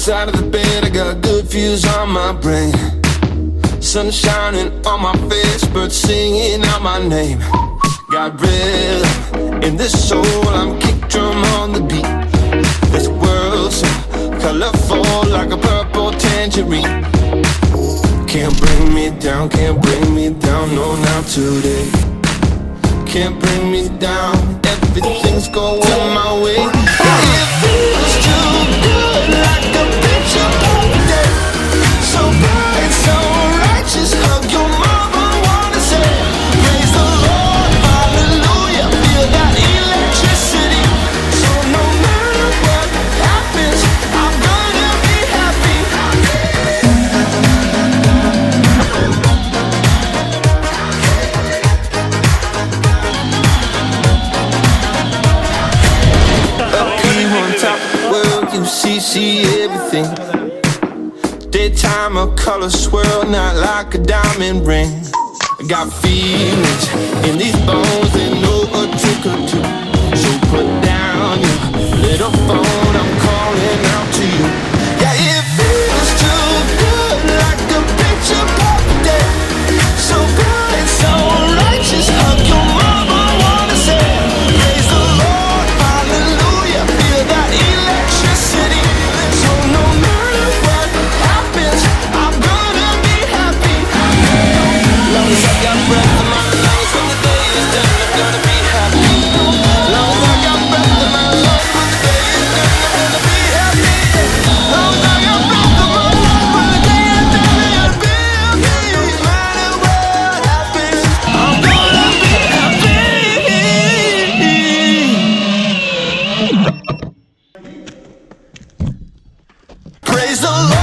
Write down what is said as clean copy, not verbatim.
Side of the bed, I got good views on my brain. Sun shining on my face, birds singing out my name. Got rhythm in this soul, I'm kick drum on the beat. This world so colorful like a purple tangerine. Can't bring me down, can't bring me down, no not today. Can't bring me down, everything's going my way. It feels too good, like a picture of the day. So bright, so righteous, hug your mama, wanna say praise the Lord, hallelujah. Feel that electricity. So no matter what happens, I'm gonna be happy. Up here on top of the world, you see everything. Daytime a color swirl, not like a diamond ring. I got feelings in these bones, they know a trick or two. So put down your little phone, I'm calling out to you. Yeah, it feels too good, like a picture perfect day. So bright, so righteous, hug your mama, wanna say praise the Lord, hallelujah. Feel that electricity. So no matter what happens, I'm gonna be happy. Long as I got breath in my lungs, when the day is done, I'm gonna be happy. Long as I got breath in my lungs, when the day is done, I'm gonna be happy. Long as I got breath in my lungs, when the day is done, I'm gonna be happy. No matter what happens, I'm gonna be happy. Praise the Lord.